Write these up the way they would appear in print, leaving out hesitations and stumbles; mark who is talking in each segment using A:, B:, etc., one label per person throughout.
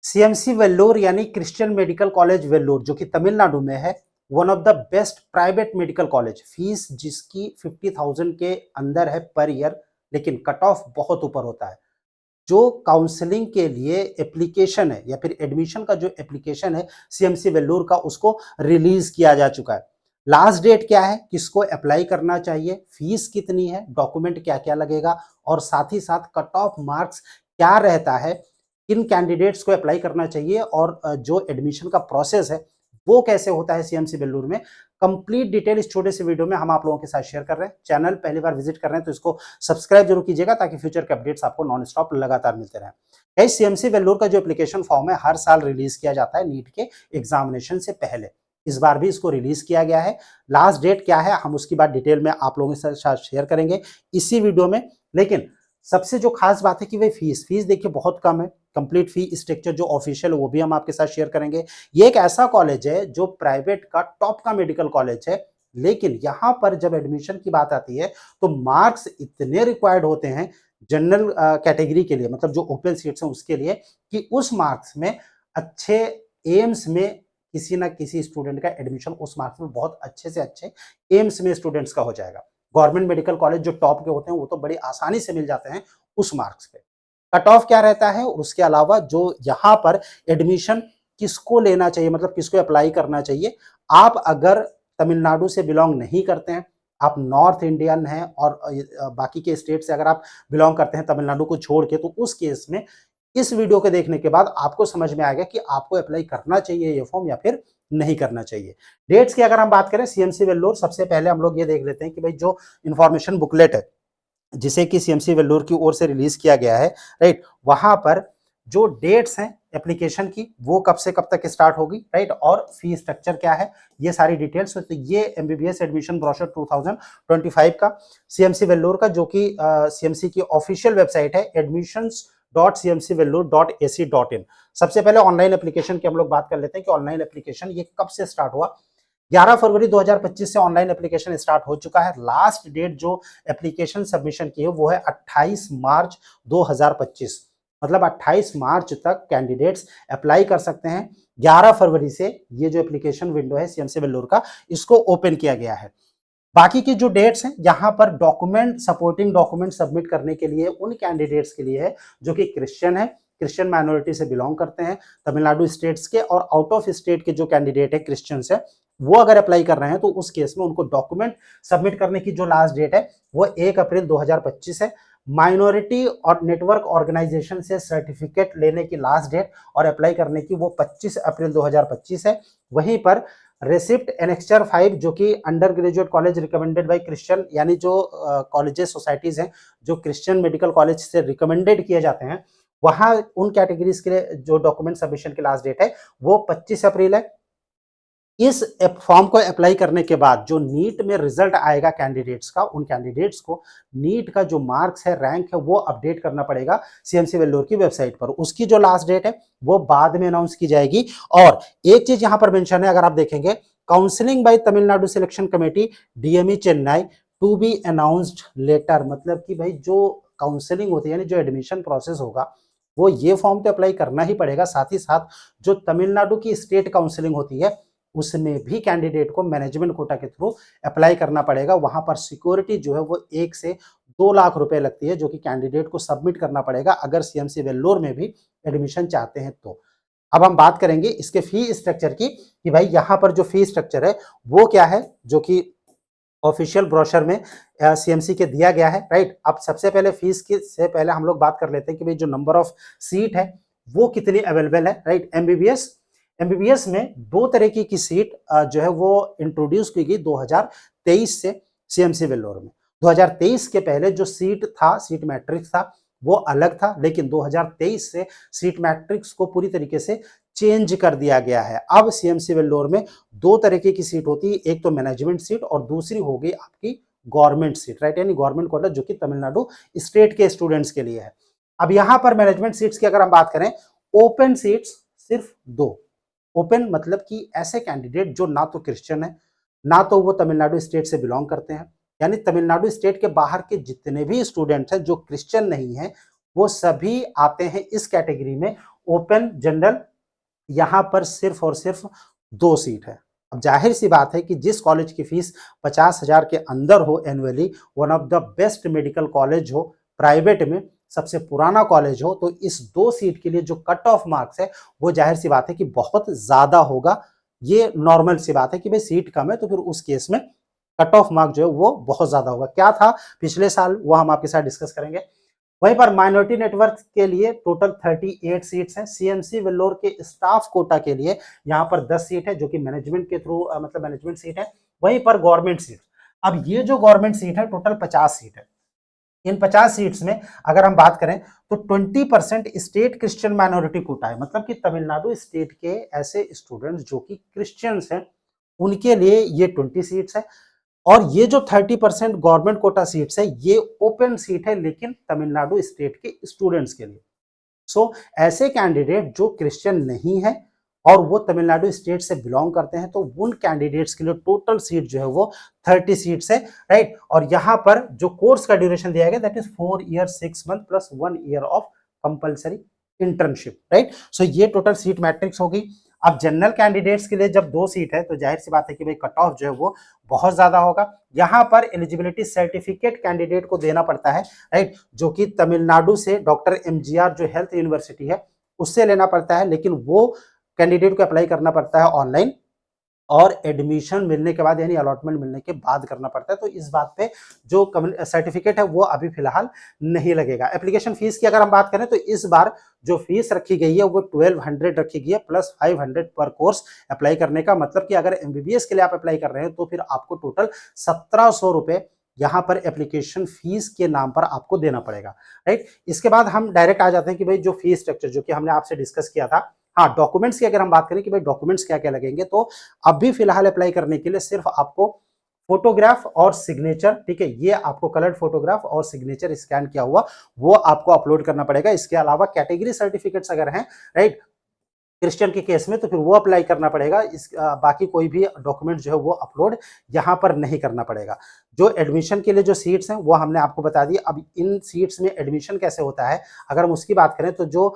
A: CMC Vellore यानी Christian medical college Vellore जो कि तमिलनाडु में है, one of the best private medical college. Fees जिसकी 50,000 के अंदर है पर ईयर, लेकिन कट ऑफ बहुत ऊपर होता है। जो काउंसलिंग के लिए एप्लीकेशन है या फिर एडमिशन का जो एप्लीकेशन है सीएमसी वेल्लोर का, उसको रिलीज किया जा चुका है। लास्ट डेट क्या है, किसको अप्लाई करना चाहिए, फीस कितनी है, डॉक्यूमेंट क्या क्या लगेगा और साथ ही साथ कट ऑफ मार्क्स क्या रहता है, किन कैंडिडेट्स को अप्लाई करना चाहिए और जो एडमिशन का प्रोसेस है वो कैसे होता है सीएमसी वेल्लोर में, कंप्लीट डिटेल इस छोटे से वीडियो में हम आप लोगों के साथ शेयर कर रहे हैं। चैनल पहली बार विजिट कर रहे हैं तो इसको सब्सक्राइब जरूर कीजिएगा ताकि फ्यूचर के अपडेट्स आपको नॉन स्टॉप लगातार मिलते रहें। गाइस, सीएमसी वेल्लोर का जो एप्लीकेशन फॉर्म है हर साल रिलीज किया जाता है नीट के एग्जामिनेशन से पहले। इस बार भी इसको रिलीज किया गया है। लास्ट डेट क्या है हम उसकी बात डिटेल में आप लोगों के साथ शेयर करेंगे इसी वीडियो में। लेकिन सबसे जो खास बात है कि भाई फीस देखिए बहुत कम है। कंप्लीट फी स्ट्रक्चर जो ऑफिशियल है वो भी हम आपके साथ शेयर करेंगे। ये एक ऐसा कॉलेज है जो प्राइवेट का टॉप का मेडिकल कॉलेज है, लेकिन यहां पर जब एडमिशन की बात आती है तो मार्क्स इतने रिक्वायर्ड होते हैं जनरल कैटेगरी के लिए, मतलब जो ओपन सीट्स हैं उसके लिए, कि उस मार्क्स में अच्छे एम्स में किसी ना किसी स्टूडेंट का एडमिशन उस मार्क्स में बहुत अच्छे से अच्छे एम्स में स्टूडेंट्स का हो जाएगा। गवर्नमेंट मेडिकल कॉलेज जो टॉप के होते हैं वो तो बड़ी आसानी से मिल जाते हैं उस मार्क्स पे। कट ऑफ क्या रहता है और उसके अलावा जो यहाँ पर एडमिशन किसको लेना चाहिए, मतलब किसको अप्लाई करना चाहिए। आप अगर तमिलनाडु से बिलोंग नहीं करते हैं, आप नॉर्थ इंडियन हैं और बाकी के स्टेट से अगर आप बिलोंग करते हैं तमिलनाडु को छोड़ के, तो उस केस में इस वीडियो के देखने के बाद आपको समझ में आएगा कि आपको अप्लाई करना चाहिए ये फॉर्म या फिर नहीं करना चाहिए। डेट्स की अगर हम बात करें सीएमसी वेल्लोर, सबसे पहले हम लोग ये देख लेते हैं कि भाई जो इन्फॉर्मेशन बुकलेट है जिसे कि सीएमसी वेल्लोर की ओर से रिलीज किया गया है, राइट, वहां पर जो डेट्स हैं एप्लीकेशन की वो कब से कब तक स्टार्ट होगी, राइट, और फी स्ट्रक्चर क्या है, ये सारी डिटेल्स। तो ये एमबीबीएस एडमिशन ब्रोशर 2025 का सीएमसी वेल्लोर का, जो कि सीएमसी की ऑफिशियल वेबसाइट है admissions.cmcvellore.ac.in। सबसे पहले ऑनलाइन एप्लीकेशन की हम लोग बात कर लेते हैं कि ऑनलाइन एप्लीकेशन ये कब से स्टार्ट हुआ। 11 फरवरी 2025 से ऑनलाइन एप्लीकेशन स्टार्ट हो चुका है। लास्ट डेट जो एप्लीकेशन सबमिशन की है वो है 28 मार्च 2025, मतलब 28 मार्च तक कैंडिडेट्स अप्लाई कर सकते हैं। 11 फरवरी से ये जो एप्लीकेशन विंडो है सीएमसी वेल्लोर का, इसको ओपन किया गया है। बाकी की जो डेट्स हैं यहाँ पर डॉक्यूमेंट, सपोर्टिंग डॉक्यूमेंट सबमिट करने के लिए उन कैंडिडेट्स के लिए है जो कि क्रिश्चियन है, क्रिश्चियन माइनॉरिटी से बिलोंग करते हैं तमिलनाडु स्टेट्स के, और आउट ऑफ स्टेट के जो कैंडिडेट है क्रिश्चियंस है वो अगर अप्लाई कर रहे हैं तो उस केस में उनको डॉक्यूमेंट सबमिट करने की जो लास्ट डेट है वो 1 अप्रैल 2025 है। माइनॉरिटी और नेटवर्क ऑर्गेनाइजेशन से सर्टिफिकेट लेने की लास्ट डेट और अप्लाई करने की वो 25 अप्रैल 2025 है। वहीं पर रेसिप्ट एनेक्चर 5 जो कि under graduate college recommended by Christian, यानी जो कॉलेजेस सोसाइटीज हैं जो क्रिश्चियन मेडिकल कॉलेज से रिकमेंडेड किए जाते हैं, वहां उन कैटेगरीज के लिए जो डॉक्यूमेंट सबमिशन की लास्ट डेट है वो 25 अप्रैल है। इस फॉर्म को अप्लाई करने के बाद जो नीट में रिजल्ट आएगा कैंडिडेट्स का, उन कैंडिडेट्स को नीट का जो मार्क्स है, रैंक है, वो अपडेट करना पड़ेगा सीएमसी वेल्लोर की वेबसाइट पर। उसकी जो लास्ट डेट है वो बाद में अनाउंस की जाएगी। और एक चीज यहां पर मेंशन है, अगर आप देखेंगे, counselling by Tamil Nadu selection committee DME Chennai to be announced letter, मतलब कि भाई जो काउंसलिंग होती है यानी जो एडमिशन प्रोसेस होगा वो ये फॉर्म तो अप्लाई करना ही पड़ेगा, साथ ही साथ जो तमिलनाडु की स्टेट काउंसलिंग होती है उसमें भी कैंडिडेट को मैनेजमेंट कोटा के थ्रू अप्लाई करना पड़ेगा। वहां पर सिक्योरिटी जो है वो 1 से 2 लाख रुपए लगती है, जो कि कैंडिडेट को सबमिट करना पड़ेगा अगर सीएमसी वेल्लोर में भी एडमिशन चाहते हैं तो। अब हम बात करेंगे इसके फी स्ट्रक्चर की कि भाई यहाँ पर जो फी स्ट्रक्चर है वो क्या है, जो कि ऑफिशियल ब्रोशर में सीएमसी के दिया गया है, राइट। अब सबसे पहले फीस की से पहले हम लोग बात कर लेते हैं कि भाई जो नंबर ऑफ सीट है वो कितनी अवेलेबल है, राइट। एमबीबीएस में 2 तरीके की सीट जो है वो इंट्रोड्यूस की गई 2023 से सीएमसी वेल्लोर में। 2023 के पहले जो सीट था, सीट मैट्रिक्स था, वो अलग था, लेकिन 2023 से सीट मैट्रिक्स को पूरी तरीके से चेंज कर दिया गया है। अब सीएमसी वेल्लोर में 2 तरीके की सीट होती है, एक तो मैनेजमेंट सीट और दूसरी होगी आपकी गवर्नमेंट सीट, राइट, यानी गवर्नमेंट कोटा, जो कि तमिलनाडु स्टेट के स्टूडेंट्स के लिए है। अब यहां पर मैनेजमेंट सीट्स की अगर हम बात करें, ओपन सीट्स सिर्फ 2। ओपन मतलब कि ऐसे कैंडिडेट जो ना तो क्रिश्चियन है, ना तो वो तमिलनाडु स्टेट से बिलोंग करते हैं, यानी तमिलनाडु स्टेट के बाहर के जितने भी स्टूडेंट्स हैं जो क्रिश्चियन नहीं है वो सभी आते हैं इस कैटेगरी में। ओपन जनरल यहाँ पर सिर्फ और सिर्फ 2 सीट है। अब जाहिर सी बात है कि जिस कॉलेज की फीस 50,000 के अंदर हो annually, one of the best medical college हो, प्राइवेट में सबसे पुराना कॉलेज हो, तो इस 2 सीट के लिए जो कट ऑफ मार्क्स है वो जाहिर सी बात है कि बहुत ज्यादा होगा। ये नॉर्मल सी बात है कि भाई सीट कम है तो फिर उस केस में कट ऑफ मार्क जो है वो बहुत ज्यादा होगा। क्या था पिछले साल वो हम आपके साथ डिस्कस करेंगे। वहीं पर माइनॉरिटी नेटवर्क के लिए टोटल 38 सीट्स हैं। सीएमसी वेल्लोर के स्टाफ कोटा के लिए यहाँ पर 10 सीट है जो कि मैनेजमेंट के थ्रू मतलब मैनेजमेंट सीट है। वहीं पर गवर्नमेंट सीट, अब ये जो गवर्नमेंट सीट है टोटल 50 सीट है। इन 50 सीट्स में अगर हम बात करें तो 20% स्टेट क्रिश्चियन माइनॉरिटी कोटा है, मतलब कि तमिलनाडु स्टेट के ऐसे स्टूडेंट्स जो कि क्रिश्चियंस हैं उनके लिए ये 20 सीट्स है। और ये जो 30% गवर्नमेंट कोटा सीट्स है ये ओपन सीट है लेकिन तमिलनाडु स्टेट के स्टूडेंट्स के लिए। सो ऐसे कैंडिडेट जो क्रिश्चियन नहीं है और वो तमिलनाडु स्टेट से बिलोंग करते हैं तो उन कैंडिडेट्स के लिए टोटल सीट जो है वो 30 सीट्स है, राइट। और यहाँ पर जो कोर्स का ड्यूरेशन दिया गया that is 4 year 6 month plus 1 year of compulsory internship, right. So ये टोटल सीट मैट्रिक्स होगी। अब जनरल कैंडिडेट्स के लिए जब 2 सीट है तो जाहिर सी बात है कि भाई कट ऑफ जो है वो बहुत ज्यादा होगा। यहाँ पर एलिजिबिलिटी सर्टिफिकेट कैंडिडेट को देना पड़ता है, राइट, जो कि तमिलनाडु से डॉक्टर एमजीआर जो हेल्थ यूनिवर्सिटी है उससे लेना पड़ता है, लेकिन वो कैंडिडेट को अप्लाई करना पड़ता है ऑनलाइन और एडमिशन मिलने के बाद यानी अलॉटमेंट मिलने के बाद करना पड़ता है। तो इस बात पे जो सर्टिफिकेट है वो अभी फिलहाल नहीं लगेगा। एप्लीकेशन फीस की अगर हम बात करें तो इस बार जो फीस रखी गई है वो 1200 रखी गई है प्लस 500 पर कोर्स अप्लाई करने का। मतलब कि अगर एमबीबीएस के लिए आप अप्लाई कर रहे हैं तो फिर आपको टोटल 1700 रुपए यहाँ पर एप्लीकेशन फीस के नाम पर आपको देना पड़ेगा, राइट। इसके बाद हम डायरेक्ट आ जाते हैं कि भाई जो फीस स्ट्रक्चर जो कि हमने आपसे डिस्कस किया था। हाँ, डॉक्यूमेंट्स की अगर हम बात करें कि भाई डॉक्यूमेंट्स क्या क्या लगेंगे, तो अभी फिलहाल अप्लाई करने के लिए सिर्फ आपको फोटोग्राफ और सिग्नेचर, ठीक है, ये आपको कलर्ड फोटोग्राफ और सिग्नेचर स्कैन किया हुआ वो आपको अपलोड करना पड़ेगा। इसके अलावा कैटेगरी सर्टिफिकेट्स अगर हैं, राइट, क्रिश्चियन के केस में तो फिर वो अप्लाई करना पड़ेगा। बाकी कोई भी डॉक्यूमेंट जो है वो अपलोड यहाँ पर नहीं करना पड़ेगा। जो एडमिशन के लिए जो सीट्स हैं वो हमने आपको बता दी। अब इन सीट्स में एडमिशन कैसे होता है अगर हम उसकी बात करें तो जो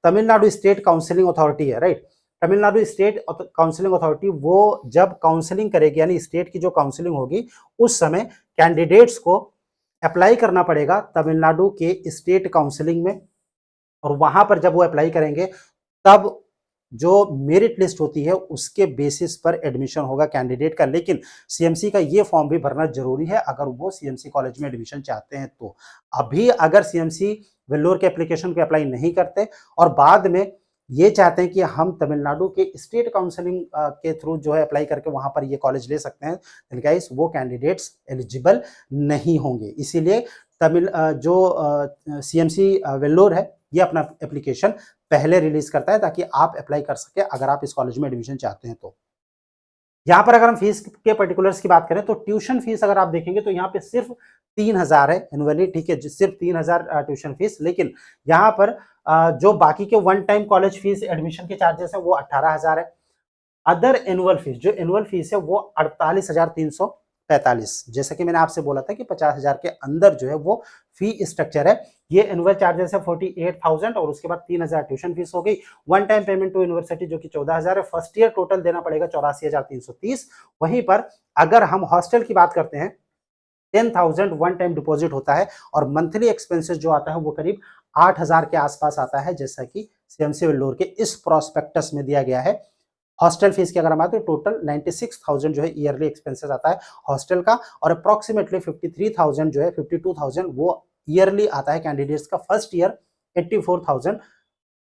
A: तमिलनाडु स्टेट काउंसिलिंग अथॉरिटी है, right, Tamil Nadu state counselling authority वो जब काउंसिलिंग करेगी यानी स्टेट की जो काउंसिलिंग होगी उस समय कैंडिडेट्स को अप्लाई करना पड़ेगा तमिलनाडु के स्टेट काउंसिलिंग में। और वहां पर जब वो अप्लाई करेंगे तब जो मेरिट लिस्ट होती है उसके बेसिस पर एडमिशन होगा कैंडिडेट का। लेकिन सीएमसी का ये फॉर्म भी भरना जरूरी है अगर वो सीएमसी कॉलेज में एडमिशन चाहते हैं। तो अभी अगर सीएमसी वेल्लोर के एप्लीकेशन को अप्लाई नहीं करते और बाद में ये चाहते हैं कि हम तमिलनाडु के स्टेट काउंसिलिंग के थ्रू जो है अप्लाई करके वहां पर ये कॉलेज ले सकते हैं, तो गाइस वो कैंडिडेट्स एलिजिबल नहीं होंगे। इसीलिए जो सीएमसी वेल्लोर है ये अपना एप्लीकेशन पहले रिलीज करता है ताकि आप अप्लाई कर सके अगर आप इस कॉलेज में एडमिशन चाहते हैं। तो यहाँ पर अगर हम फीस के पर्टिकुलर्स की बात करें तो ट्यूशन फीस अगर आप देखेंगे तो यहाँ पे सिर्फ 3000 है एनुअली, ठीक है, सिर्फ 3000 ट्यूशन फीस। लेकिन यहाँ पर जो बाकी के one time college fees admission के चार्जेस है वो 18,000 है। अदर एनुअल फीस जो एनुअल फीस है वो 48,345, जैसा कि मैंने आपसे बोला था कि 50,000 के अंदर जो है वो फी स्ट्रक्चर है। ये एनुअल चार्जेस है 48,000 और उसके बाद 3,000 ट्यूशन फीस हो गई। One time payment to university जो कि 14,000 है। फर्स्ट ईयर टोटल देना पड़ेगा 84,330। वहीं पर अगर हम हॉस्टल की बात करते हैं 10,000 वन टाइम डिपॉजिट होता है और मंथली एक्सपेंसेस जो आता है वो करीब 8,000 के आसपास आता है, जैसा कि सीएमसी वेल्लोर के इस प्रोस्पेक्टस में दिया गया है। हॉस्टल फीस की अगर हम बात करें टोटल 96,000 जो है ईयरली एक्सपेंसेस आता है हॉस्टल का और अप्रोक्सीमेटली 53,000 जो है 52,000 वो ईयरली आता है कैंडिडेट्स का। फर्स्ट ईयर 84,000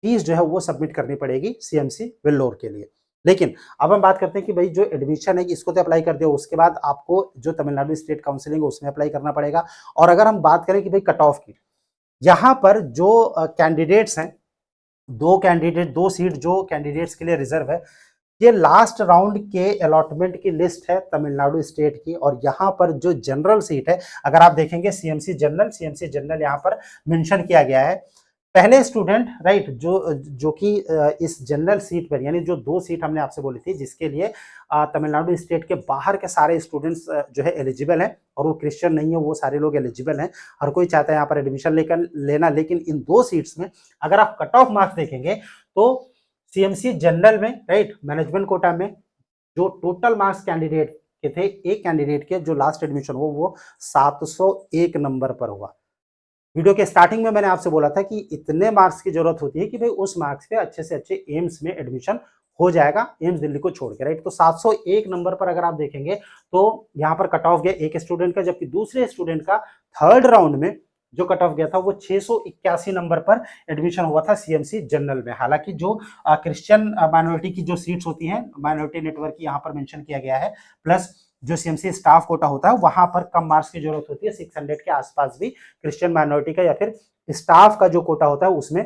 A: फीस जो है वो सबमिट करनी पड़ेगी सीएमसी वेल्लोर के लिए। लेकिन अब हम बात करते हैं कि भाई जो एडमिशन है इसको तो अप्लाई कर दिया, उसके बाद आपको जो तमिलनाडु स्टेट काउंसिलिंग है उसमें अप्लाई करना पड़ेगा। और अगर हम बात करें कि भाई कट ऑफ की, यहाँ पर जो कैंडिडेट्स हैं, दो सीट जो कैंडिडेट्स के लिए रिजर्व है, ये लास्ट राउंड के अलॉटमेंट की लिस्ट है तमिलनाडु स्टेट की। और यहाँ पर जो जनरल सीट है अगर आप देखेंगे सीएमसी जनरल यहाँ पर मेंशन किया गया है पहले स्टूडेंट राइट जो कि इस जनरल सीट पर, यानी जो 2 सीट हमने आपसे बोली थी जिसके लिए तमिलनाडु स्टेट के बाहर के सारे स्टूडेंट्स जो है एलिजिबल हैं और वो क्रिश्चियन नहीं है, वो सारे लोग एलिजिबल हैं। हर कोई चाहता है यहाँ पर एडमिशन लेकर लेना, लेकिन इन 2 सीट्स में अगर आप कट ऑफ मार्क्स देखेंगे तो सीएमसी जनरल में राइट मैनेजमेंट कोटा में जो टोटल मार्क्स कैंडिडेट के थे, एक कैंडिडेट के जो लास्ट एडमिशन हुआ वो 701 नंबर पर हुआ। वीडियो के स्टार्टिंग में मैंने आपसे बोला था कि इतने मार्क्स की जरूरत होती है कि भाई उस मार्क्स पे अच्छे से अच्छे एम्स में एडमिशन हो जाएगा, एम्स दिल्ली को छोड़ के राइट। तो 701 नंबर पर अगर आप देखेंगे तो यहाँ पर कट ऑफ गया एक स्टूडेंट का, जबकि दूसरे स्टूडेंट का थर्ड राउंड में जो कट ऑफ गया था वो 681 नंबर पर एडमिशन हुआ था सीएमसी जनरल में। हालांकि जो क्रिश्चियन माइनॉरिटी की जो सीट्स होती हैं, माइनॉरिटी नेटवर्क की यहाँ पर मेंशन किया गया है, प्लस जो सीएमसी स्टाफ कोटा होता है वहां पर कम मार्क्स की जरूरत होती है, 600 के आसपास भी क्रिश्चियन माइनॉरिटी का या फिर स्टाफ का जो कोटा होता है उसमें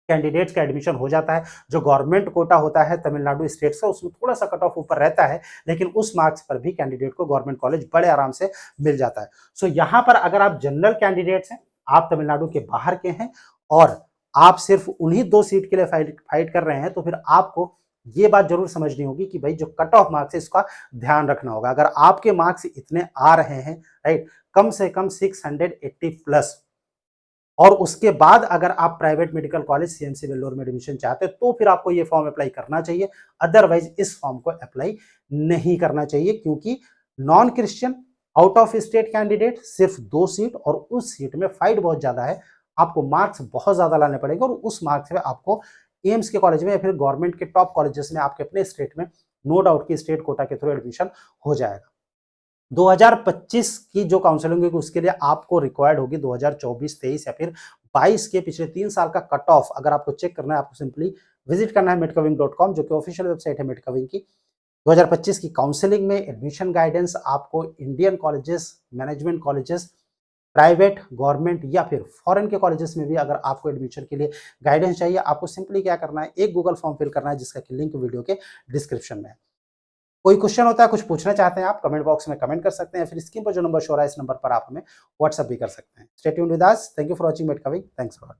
A: कैंडिडेट्स का एडमिशन हो जाता है। जो गवर्नमेंट कोटा होता है तमिलनाडु स्टेट का उसमें थोड़ा सा कट ऑफ ऊपर रहता है, लेकिन उस मार्क्स पर भी कैंडिडेट को गवर्नमेंट कॉलेज बड़े आराम से मिल जाता है। सो यहाँ पर अगर आप जनरल कैंडिडेट्स हैं, आप तमिलनाडु के बाहर के हैं और आप सिर्फ उन्हीं 2 सीट के लिए फाइट कर रहे हैं, तो फिर आपको ये बात जरूर समझनी होगी कि भाई जो कट ऑफ मार्क्स है इसका ध्यान रखना होगा। अगर आपके मार्क्स इतने आ रहे हैं राइट, कम से कम 680 प्लस, और उसके बाद अगर आप private medical college CMC Vellore में एडमिशन चाहते हैं तो फिर आपको ये फॉर्म अप्लाई करना चाहिए, अदरवाइज इस फॉर्म को अप्लाई नहीं करना चाहिए, क्योंकि non Christian out of state candidate सिर्फ 2 सीट और उस सीट में फाइट बहुत ज्यादा है, आपको मार्क्स बहुत ज्यादा लाने पड़ेंगे और उस मार्क्स में आपको एम्स के कॉलेज में या फिर गवर्नमेंट के टॉप कॉलेजेस में आपके अपने स्टेट में नो डाउट की स्टेट कोटा के थ्रू एडमिशन हो जाएगा। 2025 की जो काउंसलिंग होगी उसके लिए आपको रिक्वायर्ड होगी 2024, 23 या फिर 22 के पिछले 3 साल का कट ऑफ। अगर आपको चेक करना है आपको सिंपली विजिट करना है medcoving.com, जो कि ऑफिशियल वेबसाइट है medcoving की। 2025 की काउंसलिंग में एडमिशन गाइडेंस आपको Indian colleges, management colleges, private, government या फिर फॉरेन के कॉलेजेस में भी अगर आपको एडमिशन के लिए गाइडेंस चाहिए, आपको सिंपली क्या करना है, एक गूगल फॉर्म फिल करना है जिसका लिंक वीडियो के डिस्क्रिप्शन में है। कोई क्वेश्चन होता है, कुछ पूछना चाहते हैं आप, कमेंट बॉक्स में कमेंट कर सकते हैं, फिर स्क्रीन पर जो नंबर शो रहा है इस नंबर पर आप हमें व्हाट्सएप भी कर सकते हैं। Stay tuned with us, thank you for watching Medqwing, thanks a lot.